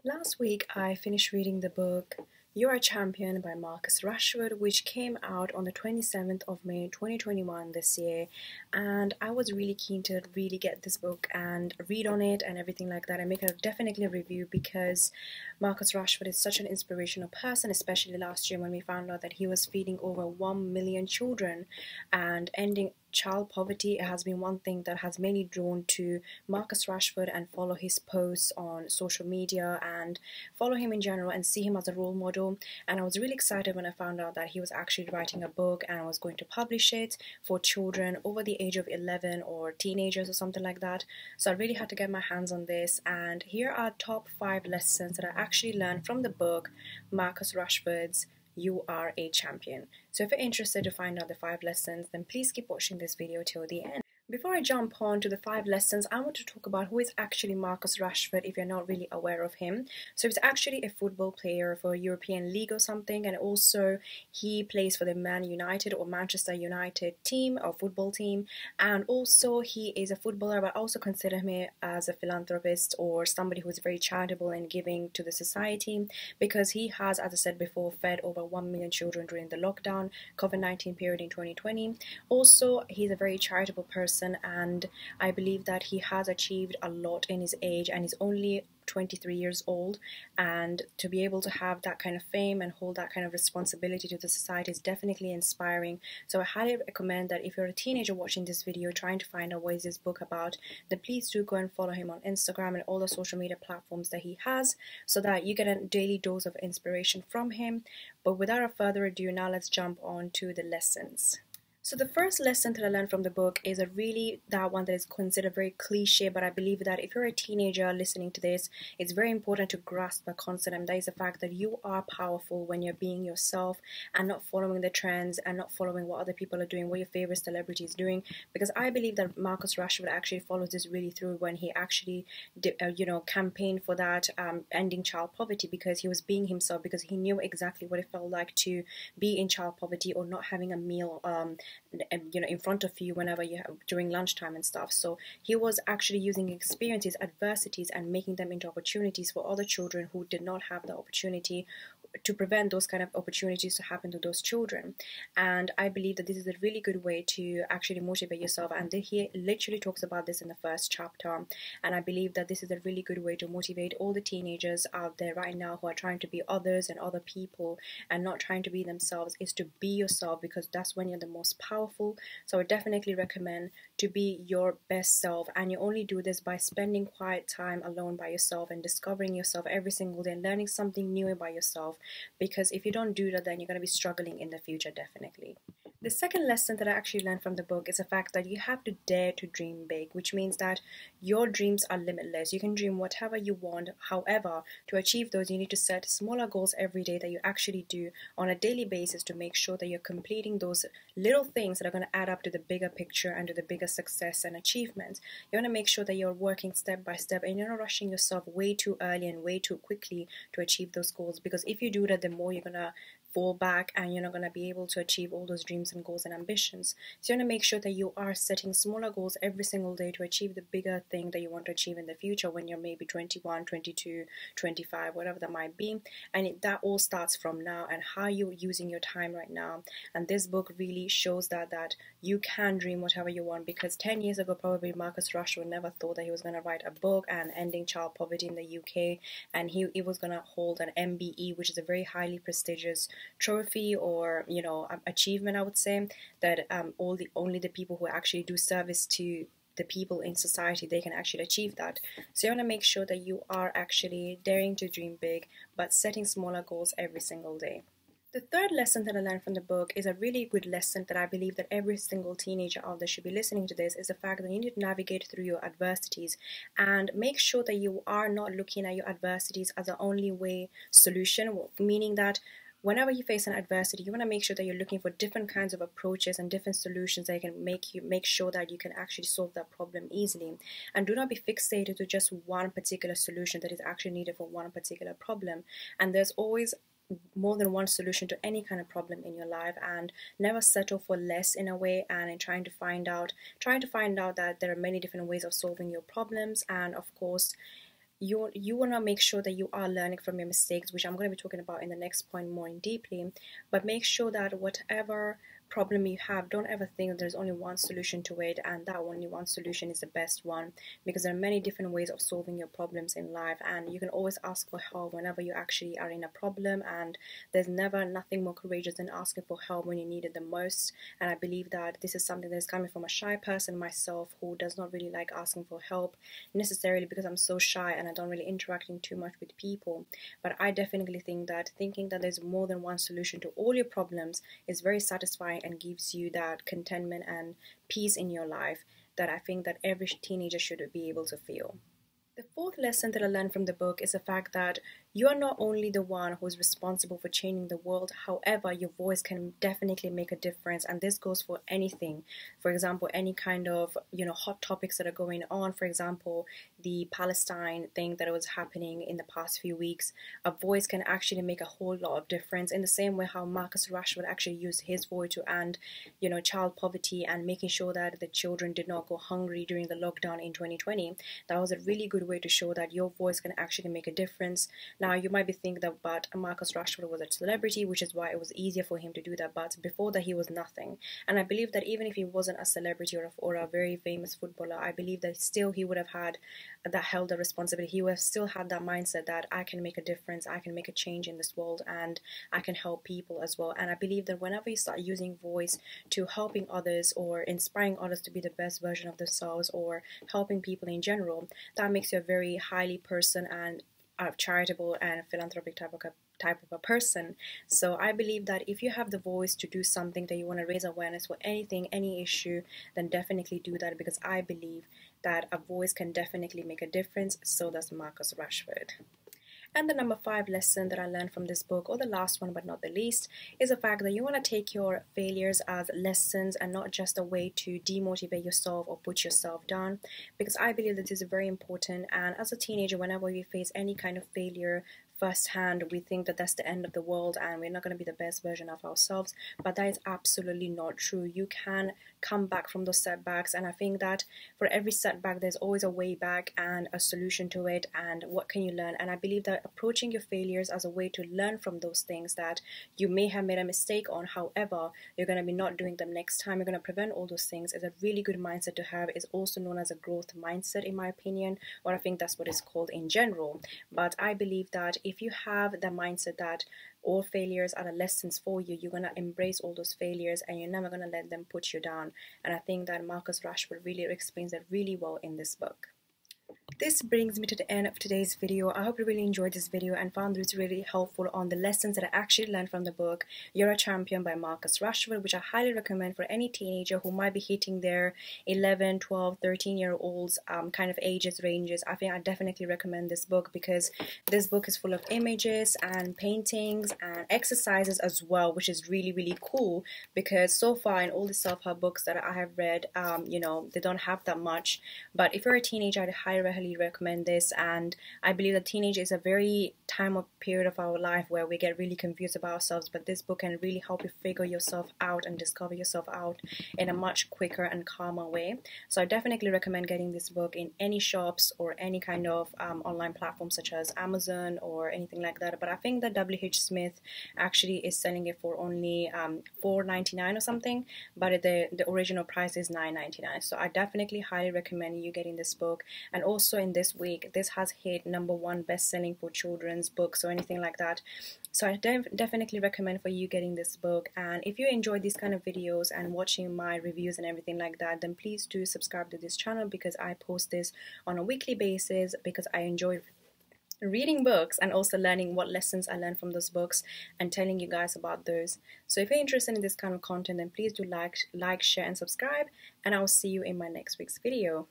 Last week, I finished reading the book You're a Champion by Marcus Rashford, which came out on the 27th of May 2021 this year. And I was really keen to really get this book and read on it and everything like that and make definitely a review because Marcus Rashford is such an inspirational person, especially last year when we found out that he was feeding over 1 million children and ending child poverty. It has been one thing that has mainly drawn to Marcus Rashford and follow his posts on social media and follow him in general and see him as a role model. And I was really excited when I found out that he was actually writing a book and was going to publish it for children over the age of 11 or teenagers or something like that. So I really had to get my hands on this, and here are top 5 lessons that I actually learned from the book Marcus Rashford's You Are a Champion. So if you're interested to find out the 5 lessons, then please keep watching this video till the end. Before I jump on to the 5 lessons, I want to talk about who is actually Marcus Rashford if you're not really aware of him. So he's actually a football player for a European league or something, and also he plays for the Man United or Manchester United team or football team, and also he is a footballer, but also consider him as a philanthropist or somebody who is very charitable and giving to the society, because he has, as I said before, fed over 1 million children during the lockdown COVID-19 period in 2020. Also, he's a very charitable person, and I believe that he has achieved a lot in his age, and he's only 23 years old, and to be able to have that kind of fame and hold that kind of responsibility to the society is definitely inspiring. So I highly recommend that if you're a teenager watching this video trying to find out what is this book about, then please do go and follow him on Instagram and all the social media platforms that he has, so that you get a daily dose of inspiration from him. But without further ado, now let's jump on to the lessons. So the first lesson that I learned from the book is that one that is considered very cliche, but I believe that if you're a teenager listening to this, it's very important to grasp the concept, and that is the fact that you are powerful when you're being yourself and not following the trends and not following what other people are doing, what your favorite celebrity is doing. Because I believe that Marcus Rashford actually follows this really through when he actually campaigned for that ending child poverty, because he was being himself, because he knew exactly what it felt like to be in child poverty or not having a meal in front of you whenever you have during lunchtime and stuff. So he was actually using experiences, adversities, and making them into opportunities for other children who did not have the opportunity, to prevent those kind of opportunities to happen to those children. And I believe that this is a really good way to actually motivate yourself, and he literally talks about this in the first chapter. And I believe that this is a really good way to motivate all the teenagers out there right now who are trying to be others and other people and not trying to be themselves, is to be yourself, because that's when you're the most powerful. So I definitely recommend to be your best self, and you only do this by spending quiet time alone by yourself and discovering yourself every single day and learning something new about yourself. Because if you don't do that, then you're going to be struggling in the future, definitely. The second lesson that I actually learned from the book is the fact that you have to dare to dream big, which means that your dreams are limitless. You can dream whatever you want. However, to achieve those, you need to set smaller goals every day that you actually do on a daily basis to make sure that you're completing those little things that are going to add up to the bigger picture and to the bigger success and achievements. You want to make sure that you're working step by step and you're not rushing yourself way too early and way too quickly to achieve those goals, because if you do that, the more you're going to fall back and you're not going to be able to achieve all those dreams and goals and ambitions. So you want to make sure that you are setting smaller goals every single day to achieve the bigger thing that you want to achieve in the future when you're maybe 21, 22, 25, whatever that might be. And that all starts from now and how you're using your time right now. And this book really shows that you can dream whatever you want, because 10 years ago probably Marcus Rashford never thought that he was going to write a book and ending child poverty in the UK, and he was going to hold an MBE, which is a very highly prestigious trophy or achievement, I would say, that only the people who actually do service to the people in society, they can actually achieve that. So you want to make sure that you are actually daring to dream big but setting smaller goals every single day. The third lesson that I learned from the book is a really good lesson that I believe that every single teenager out there should be listening to this, is the fact that you need to navigate through your adversities and make sure that you are not looking at your adversities as the only way solution, meaning that whenever you face an adversity, you want to make sure that you're looking for different kinds of approaches and different solutions that can make sure that you can actually solve that problem easily. And do not be fixated to just one particular solution that is actually needed for one particular problem. And there's always more than one solution to any kind of problem in your life, and never settle for less in a way, and in trying to find out that there are many different ways of solving your problems. And of course, you want to make sure that you are learning from your mistakes, which I'm going to be talking about in the next point more in deeply. But make sure that whatever problem you have, don't ever think that there's only one solution to it and that only one solution is the best one, because there are many different ways of solving your problems in life, and you can always ask for help whenever you actually are in a problem, and there's never nothing more courageous than asking for help when you need it the most. And I believe that this is something that's coming from a shy person myself, who does not really like asking for help necessarily because I'm so shy and I don't really interacting too much with people. But I definitely think that thinking that there's more than one solution to all your problems is very satisfying and gives you that contentment and peace in your life that I think that every teenager should be able to feel. The fourth lesson that I learned from the book is the fact that you are not only the one who is responsible for changing the world, however, your voice can definitely make a difference, and this goes for anything. For example, any kind of, hot topics that are going on. For example, the Palestine thing that was happening in the past few weeks. A voice can actually make a whole lot of difference, in the same way how Marcus Rashford actually used his voice to end, child poverty and making sure that the children did not go hungry during the lockdown in 2020. That was a really good way to show that your voice can actually make a difference. Now, you might be thinking that, but Marcus Rashford was a celebrity, which is why it was easier for him to do that, but before that he was nothing. And I believe that even if he wasn't a celebrity or a very famous footballer, I believe that still he would have held the responsibility. He would have still had that mindset that I can make a difference, I can make a change in this world, and I can help people as well. And I believe that whenever you start using voice to helping others or inspiring others to be the best version of themselves or helping people in general, that makes you a very highly person and charitable and philanthropic type of a person. So I believe that if you have the voice to do something, that you want to raise awareness for anything, any issue, then definitely do that, because I believe that a voice can definitely make a difference. So does Marcus Rashford. And the number 5 lesson that I learned from this book, or the last one but not the least, is the fact that you want to take your failures as lessons and not just a way to demotivate yourself or put yourself down, because I believe that this is very important. And as a teenager, whenever we face any kind of failure firsthand, we think that that's the end of the world and we're not going to be the best version of ourselves, but that is absolutely not true. You can come back from those setbacks, and I think that for every setback there's always a way back and a solution to it, and what can you learn. And I believe that approaching your failures as a way to learn from those things that you may have made a mistake on, however you're going to be not doing them next time, you're going to prevent all those things, is a really good mindset to have. Is also known as a growth mindset, in my opinion, or I think that's what it's called in general. But I believe that if you have the mindset that all failures are the lessons for you, you're going to embrace all those failures and you're never going to let them put you down. And I think that Marcus Rashford really explains that really well in this book. This brings me to the end of today's video. I hope you really enjoyed this video and found this really helpful on the lessons that I actually learned from the book You're a Champion by Marcus Rashford, which I highly recommend for any teenager who might be hitting their 11, 12, 13-year-olds kind of ages ranges. I think I definitely recommend this book, because this book is full of images and paintings and exercises as well, which is really, really cool, because so far in all the self-help books that I have read, they don't have that much. But if you're a teenager, I'd highly recommend this. And I believe that teenage is a very time or period of our life where we get really confused about ourselves, but this book can really help you figure yourself out and discover yourself out in a much quicker and calmer way. So I definitely recommend getting this book in any shops or any kind of online platform such as Amazon or anything like that. But I think that WH Smith actually is selling it for only $4.99 or something, but the original price is $9.99. So I definitely highly recommend you getting this book. And also in this week, this has hit #1 best-selling for children's books or anything like that. So I definitely recommend for you getting this book. And if you enjoy these kind of videos and watching my reviews and everything like that, then please do subscribe to this channel, because I post this on a weekly basis, because I enjoy reading books and also learning what lessons I learned from those books and telling you guys about those. So if you're interested in this kind of content, then please do like, share and subscribe, and I'll see you in my next week's video.